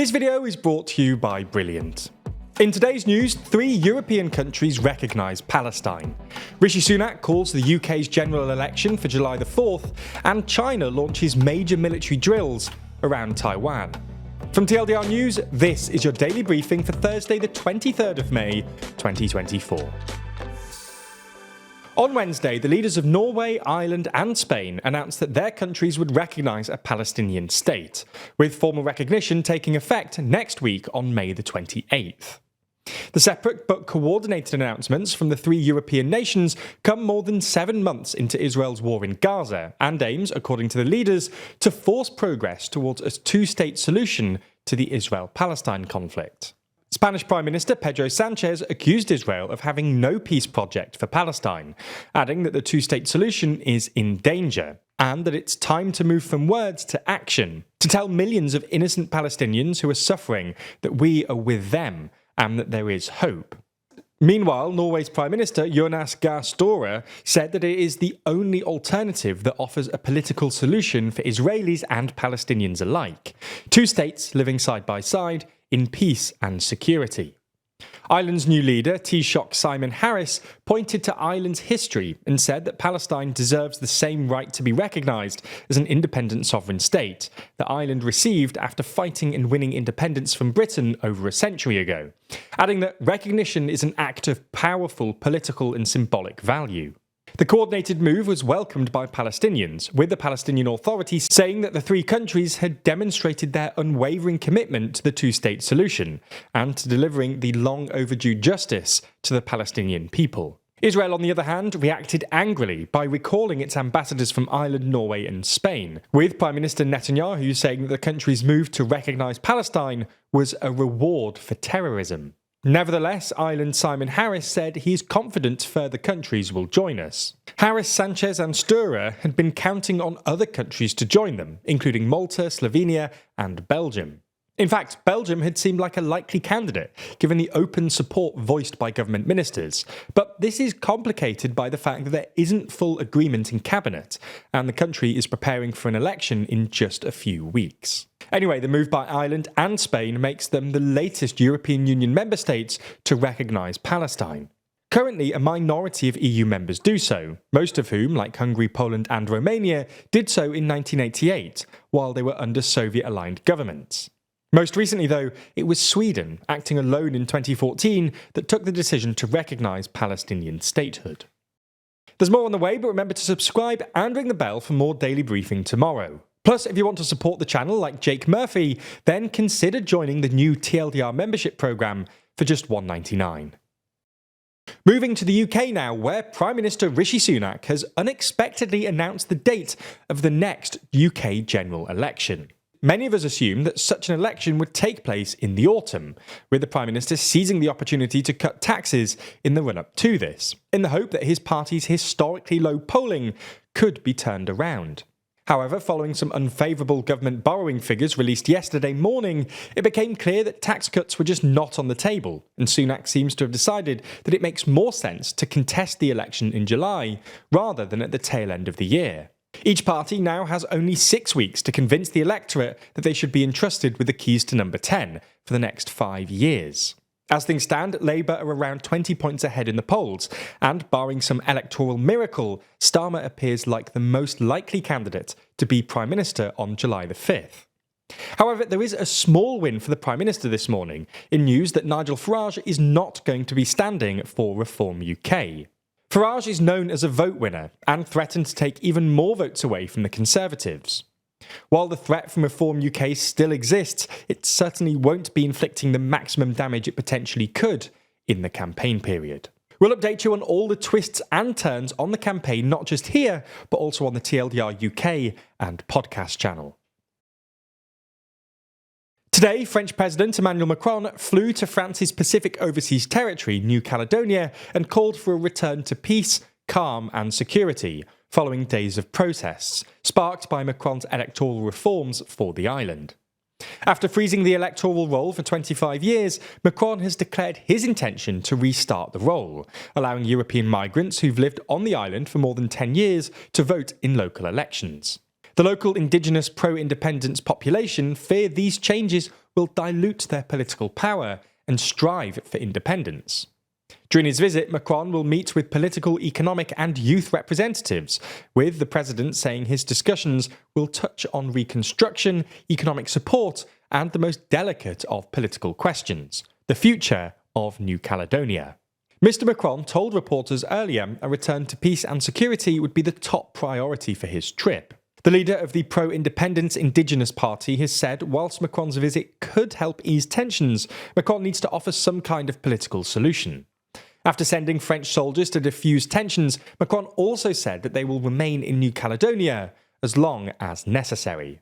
This video is brought to you by Brilliant. In today's news, 3 European countries recognise Palestine. Rishi Sunak calls the UK's general election for July the 4th, and China launches major military drills around Taiwan. From TLDR News, this is your daily briefing for Thursday the 23rd of May, 2024. On Wednesday, the leaders of Norway, Ireland and Spain announced that their countries would recognise a Palestinian state, with formal recognition taking effect next week on May the 28th. The separate but coordinated announcements from the 3 European nations come more than 7 months into Israel's war in Gaza and aims, according to the leaders, to force progress towards a two-state solution to the Israel-Palestine conflict. Spanish Prime Minister Pedro Sanchez accused Israel of having no peace project for Palestine, adding that the two-state solution is in danger and that it's time to move from words to action, to tell millions of innocent Palestinians who are suffering that we are with them and that there is hope. Meanwhile, Norway's Prime Minister Jonas Gahr Støre said that it is the only alternative that offers a political solution for Israelis and Palestinians alike. Two states living side by side in peace and security. Ireland's new leader, Taoiseach Simon Harris, pointed to Ireland's history and said that Palestine deserves the same right to be recognised as an independent sovereign state that Ireland received after fighting and winning independence from Britain over a century ago, adding that recognition is an act of powerful political and symbolic value. The coordinated move was welcomed by Palestinians, with the Palestinian Authority saying that the 3 countries had demonstrated their unwavering commitment to the two-state solution and to delivering the long-overdue justice to the Palestinian people. Israel, on the other hand, reacted angrily by recalling its ambassadors from Ireland, Norway and Spain, with Prime Minister Netanyahu saying that the country's move to recognise Palestine was a reward for terrorism. Nevertheless, Ireland's Simon Harris said he's confident further countries will join us. Harris, Sanchez and Støre had been counting on other countries to join them, including Malta, Slovenia and Belgium. In fact, Belgium had seemed like a likely candidate, given the open support voiced by government ministers. But this is complicated by the fact that there isn't full agreement in cabinet, and the country is preparing for an election in just a few weeks. Anyway, the move by Ireland and Spain makes them the latest European Union member states to recognise Palestine. Currently, a minority of EU members do so, most of whom, like Hungary, Poland and Romania, did so in 1988, while they were under Soviet-aligned governments. Most recently, though, it was Sweden, acting alone in 2014, that took the decision to recognise Palestinian statehood. There's more on the way, but remember to subscribe and ring the bell for more daily briefing tomorrow. Plus, if you want to support the channel like Jake Murphy, then consider joining the new TLDR membership programme for just $1.99. Moving to the UK now, where Prime Minister Rishi Sunak has unexpectedly announced the date of the next UK general election. Many of us assumed that such an election would take place in the autumn, with the Prime Minister seizing the opportunity to cut taxes in the run-up to this, in the hope that his party's historically low polling could be turned around. However, following some unfavourable government borrowing figures released yesterday morning, it became clear that tax cuts were just not on the table, and Sunak seems to have decided that it makes more sense to contest the election in July, rather than at the tail end of the year. Each party now has only 6 weeks to convince the electorate that they should be entrusted with the keys to number 10 for the next 5 years. As things stand, Labour are around 20 points ahead in the polls, and barring some electoral miracle, Starmer appears like the most likely candidate to be Prime Minister on July the 5th. However, there is a small win for the Prime Minister this morning, in news that Nigel Farage is not going to be standing for Reform UK. Farage is known as a vote winner and threatened to take even more votes away from the Conservatives. While the threat from Reform UK still exists, it certainly won't be inflicting the maximum damage it potentially could in the campaign period. We'll update you on all the twists and turns on the campaign, not just here, but also on the TLDR UK and podcast channel. Today, French President Emmanuel Macron flew to France's Pacific Overseas Territory, New Caledonia, and called for a return to peace, calm and security, following days of protests, sparked by Macron's electoral reforms for the island. After freezing the electoral roll for 25 years, Macron has declared his intention to restart the roll, allowing European migrants who've lived on the island for more than 10 years to vote in local elections. The local indigenous pro-independence population fear these changes will dilute their political power and strive for independence. During his visit, Macron will meet with political, economic and youth representatives, with the president saying his discussions will touch on reconstruction, economic support and the most delicate of political questions, the future of New Caledonia. Mr. Macron told reporters earlier a return to peace and security would be the top priority for his trip. The leader of the pro-independence Indigenous Party has said whilst Macron's visit could help ease tensions, Macron needs to offer some kind of political solution. After sending French soldiers to defuse tensions, Macron also said that they will remain in New Caledonia as long as necessary.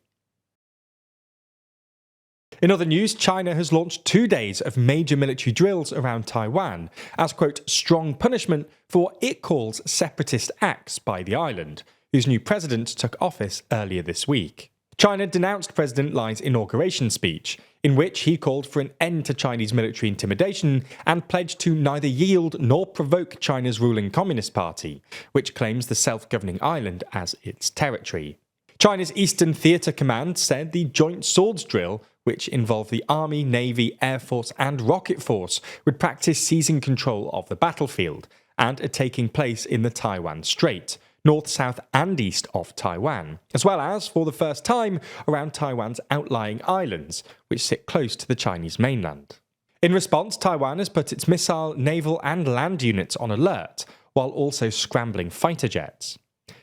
In other news, China has launched 2 days of major military drills around Taiwan as, quote, strong punishment for what it calls separatist acts by the island, whose new president took office earlier this week. China denounced President Li's inauguration speech, in which he called for an end to Chinese military intimidation and pledged to neither yield nor provoke China's ruling Communist Party, which claims the self-governing island as its territory. China's Eastern Theatre Command said the Joint Swords Drill, which involved the Army, Navy, Air Force and Rocket Force, would practice seizing control of the battlefield and are taking place in the Taiwan Strait, north, south and east of Taiwan, as well as, for the first time, around Taiwan's outlying islands, which sit close to the Chinese mainland. In response, Taiwan has put its missile, naval and land units on alert, while also scrambling fighter jets.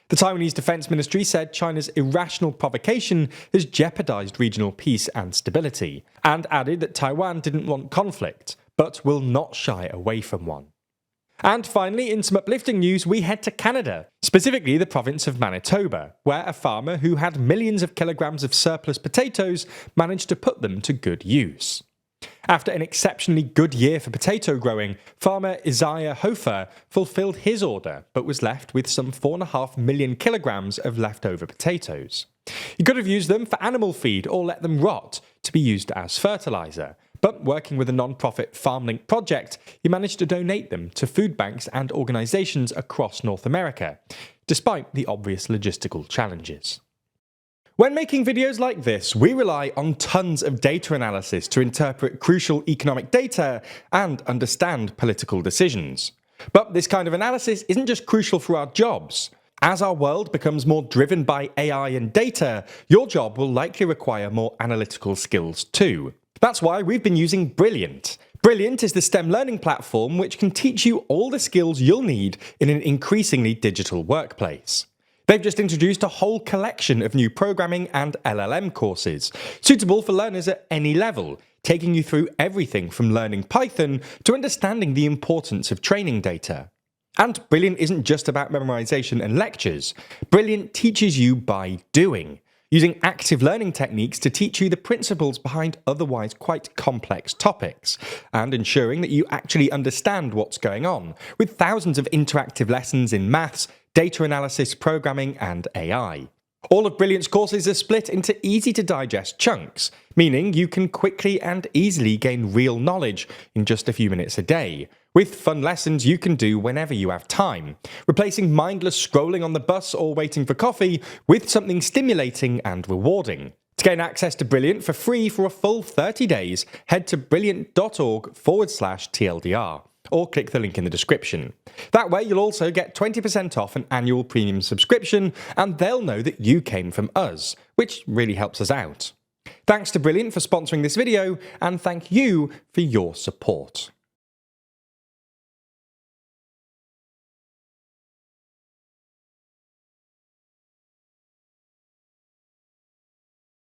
The Taiwanese Defense Ministry said China's irrational provocation has jeopardized regional peace and stability, and added that Taiwan didn't want conflict, but will not shy away from one. And finally, in some uplifting news, we head to Canada, specifically the province of Manitoba, where a farmer who had millions of kilograms of surplus potatoes managed to put them to good use. After an exceptionally good year for potato growing, farmer Isaiah Hofer fulfilled his order, but was left with some 4.5 million kilograms of leftover potatoes. He could have used them for animal feed or let them rot to be used as fertilizer. But working with a non-profit FarmLink project, he managed to donate them to food banks and organisations across North America, despite the obvious logistical challenges. When making videos like this, we rely on tons of data analysis to interpret crucial economic data and understand political decisions. But this kind of analysis isn't just crucial for our jobs. As our world becomes more driven by AI and data, your job will likely require more analytical skills too. That's why we've been using Brilliant. Brilliant is the STEM learning platform which can teach you all the skills you'll need in an increasingly digital workplace. They've just introduced a whole collection of new programming and LLM courses, suitable for learners at any level, taking you through everything from learning Python to understanding the importance of training data. And Brilliant isn't just about memorization and lectures. Brilliant teaches you by doing, using active learning techniques to teach you the principles behind otherwise quite complex topics, and ensuring that you actually understand what's going on, with thousands of interactive lessons in maths, data analysis, programming, and AI. All of Brilliant's courses are split into easy-to-digest chunks, meaning you can quickly and easily gain real knowledge in just a few minutes a day, with fun lessons you can do whenever you have time, replacing mindless scrolling on the bus or waiting for coffee with something stimulating and rewarding. To gain access to Brilliant for free for a full 30 days, head to brilliant.org/TLDR. or click the link in the description. That way you'll also get 20% off an annual premium subscription, and they'll know that you came from us, which really helps us out. Thanks to Brilliant for sponsoring this video, and thank you for your support.